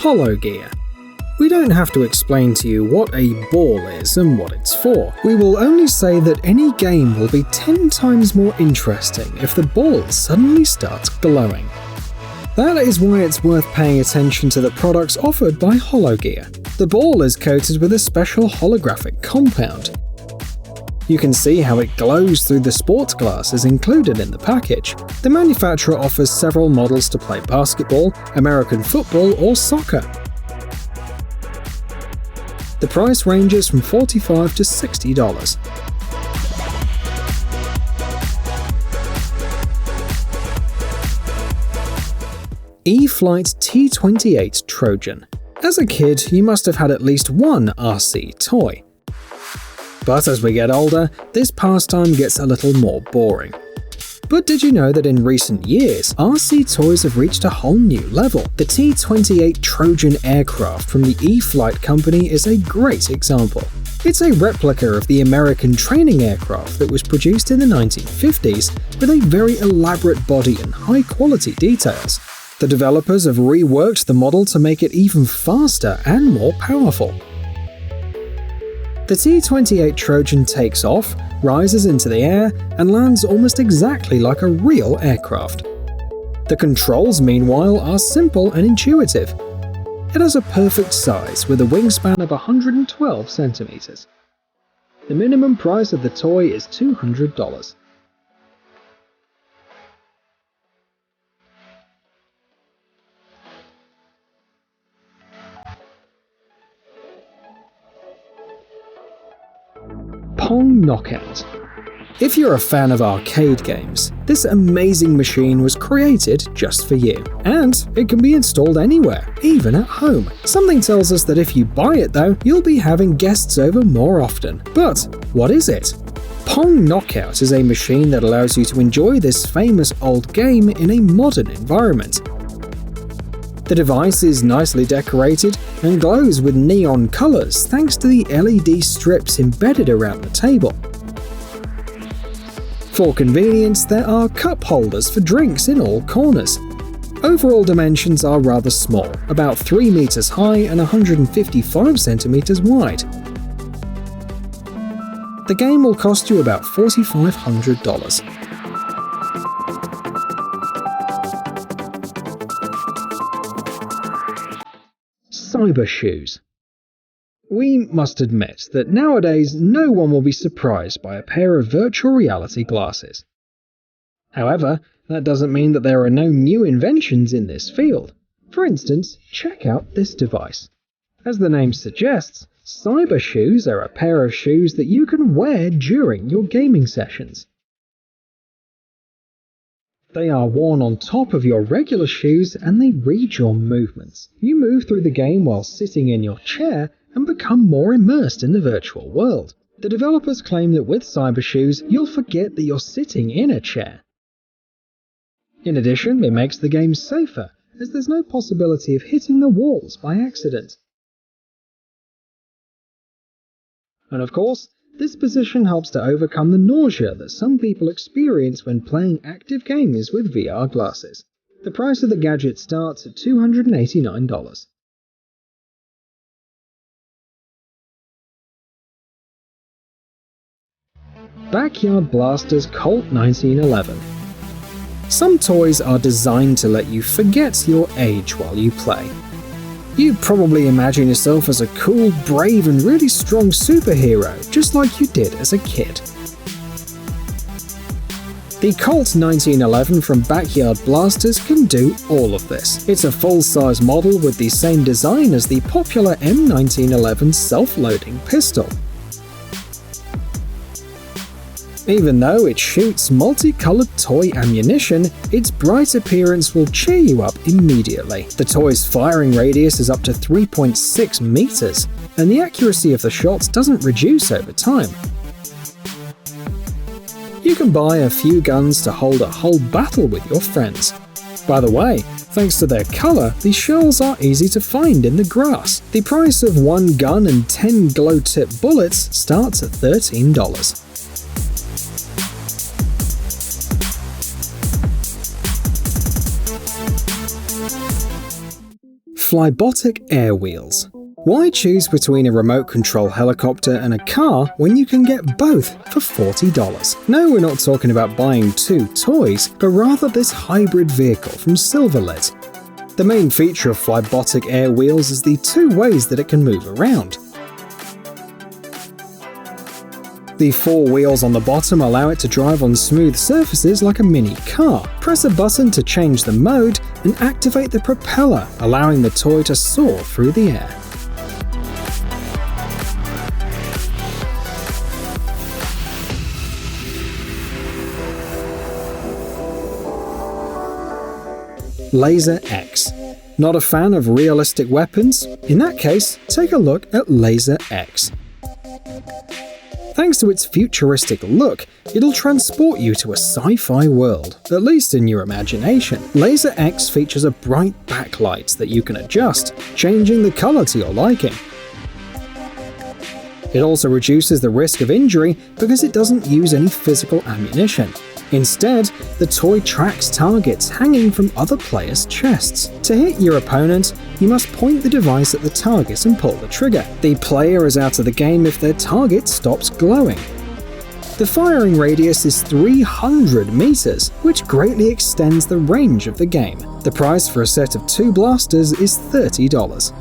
Hollow gear. We don't have to explain to you what a ball is and what it's for. We will only say that any game will be 10 times more interesting if the ball suddenly starts glowing. That is why it's worth paying attention to the products offered by Hollow gear. The ball is coated with a special holographic compound. You can see how it glows through the sports glasses included in the package. The manufacturer offers several models to play basketball, American football, or soccer. The price ranges from $45 to $60. E-flite T28 Trojan. As a kid, you must have had at least one RC toy. But as we get older, this pastime gets a little more boring. But did you know that in recent years, RC toys have reached a whole new level? The T28 Trojan aircraft from the E-flite company is a great example. It's a replica of the American training aircraft that was produced in the 1950s with a very elaborate body and high-quality details. The developers have reworked the model to make it even faster and more powerful. The T28 Trojan takes off, rises into the air, and lands almost exactly like a real aircraft. The controls, meanwhile, are simple and intuitive. It has a perfect size with a wingspan of 112 centimeters. The minimum price of the toy is $200. Pong Knockout. If you're a fan of arcade games, this amazing machine was created just for you. And it can be installed anywhere, even at home. Something tells us that if you buy it though, you'll be having guests over more often. But what is it? Pong Knockout is a machine that allows you to enjoy this famous old game in a modern environment. The device is nicely decorated and glows with neon colors thanks to the LED strips embedded around the table. For convenience, there are cup holders for drinks in all corners. Overall dimensions are rather small, about 3 meters high and 155 centimeters wide. The game will cost you about $4,500. Cyber shoes. We must admit that nowadays no one will be surprised by a pair of virtual reality glasses. However, that doesn't mean that there are no new inventions in this field. For instance, check out this device. As the name suggests, cyber shoes are a pair of shoes that you can wear during your gaming sessions. They are worn on top of your regular shoes and they read your movements. You move through the game while sitting in your chair and become more immersed in the virtual world. The developers claim that with cyber shoes, you'll forget that you're sitting in a chair. In addition, it makes the game safer, as there's no possibility of hitting the walls by accident. And of course, this position helps to overcome the nausea that some people experience when playing active games with VR glasses. The price of the gadget starts at $289. Backyard Blasters Colt 1911. Some toys are designed to let you forget your age while you play. You probably imagine yourself as a cool, brave, and really strong superhero, just like you did as a kid. The Colt 1911 from Backyard Blasters can do all of this. It's a full-size model with the same design as the popular M1911 self-loading pistol. Even though it shoots multicolored toy ammunition, its bright appearance will cheer you up immediately. The toy's firing radius is up to 3.6 meters, and the accuracy of the shots doesn't reduce over time. You can buy a few guns to hold a whole battle with your friends. By the way, thanks to their color, the shells are easy to find in the grass. The price of one gun and 10 glow-tip bullets starts at $13. Flybotic air wheels. Why choose between a remote control helicopter and a car when you can get both for $40? No, we're not talking about buying two toys, but rather this hybrid vehicle from Silverlit. The main feature of Flybotic air wheels is the two ways that it can move around. The four wheels on the bottom allow it to drive on smooth surfaces like a mini car. Press a button to change the mode and activate the propeller, allowing the toy to soar through the air. Laser X. Not a fan of realistic weapons? In that case, take a look at Laser X. Thanks to its futuristic look, it'll transport you to a sci-fi world, at least in your imagination. Laser X features a bright backlight that you can adjust, changing the color to your liking. It also reduces the risk of injury because it doesn't use any physical ammunition. Instead, the toy tracks targets hanging from other players' chests. To hit your opponent, you must point the device at the target and pull the trigger. The player is out of the game if their target stops glowing. The firing radius is 300 meters, which greatly extends the range of the game. The price for a set of two blasters is $30.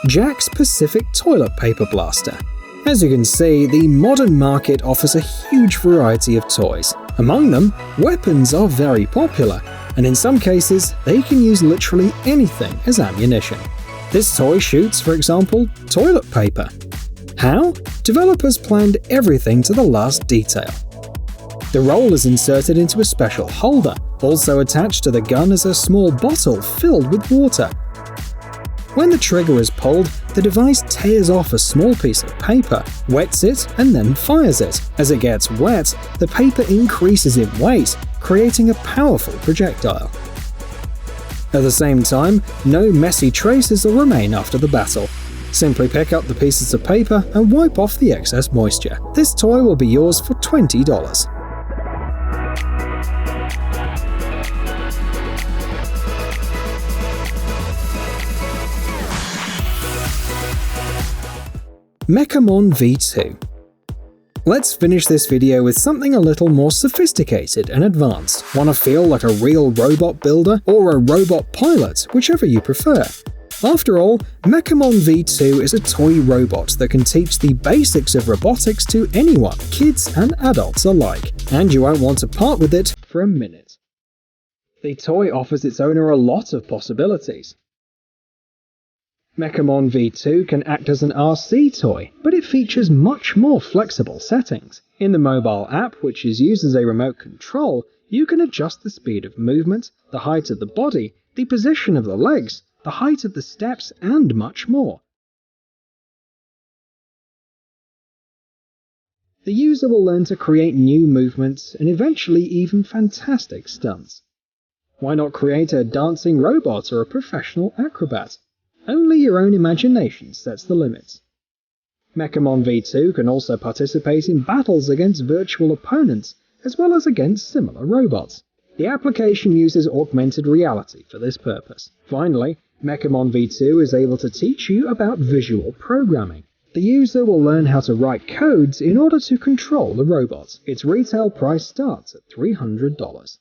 Jack's Pacific Toilet Paper Blaster. As you can see, the modern market offers a huge variety of toys. Among them, weapons are very popular, and in some cases, they can use literally anything as ammunition. This toy shoots, for example, toilet paper. How? Developers planned everything to the last detail. The roll is inserted into a special holder. Also attached to the gun is a small bottle filled with water. When the trigger is pulled, the device tears off a small piece of paper, wets it, and then fires it. As it gets wet, the paper increases in weight, creating a powerful projectile. At the same time, no messy traces will remain after the battle. Simply pick up the pieces of paper and wipe off the excess moisture. This toy will be yours for $20. Mechamon V2. Let's finish this video with something a little more sophisticated and advanced. Want to feel like a real robot builder or a robot pilot, whichever you prefer? After all, Mechamon V2 is a toy robot that can teach the basics of robotics to anyone, kids and adults alike, and you won't want to part with it for a minute. The toy offers its owner a lot of possibilities. Mechamon V2 can act as an RC toy, but it features much more flexible settings. In the mobile app, which is used as a remote control, you can adjust the speed of movement, the height of the body, the position of the legs, the height of the steps, and much more. The user will learn to create new movements and eventually even fantastic stunts. Why not create a dancing robot or a professional acrobat? Only your own imagination sets the limits. Mechamon V2 can also participate in battles against virtual opponents, as well as against similar robots. The application uses augmented reality for this purpose. Finally, Mechamon V2 is able to teach you about visual programming. The user will learn how to write codes in order to control the robot. Its retail price starts at $300.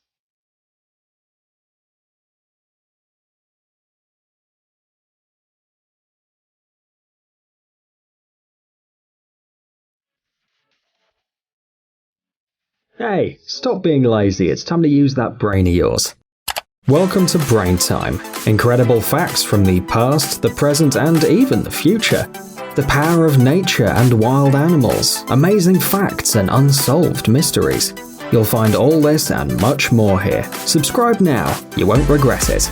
Hey, stop being lazy, it's time to use that brain of yours. Welcome to Brain Time. Incredible facts from the past, the present, and even the future. The power of nature and wild animals, amazing facts and unsolved mysteries. You'll find all this and much more here. Subscribe now, you won't regret it.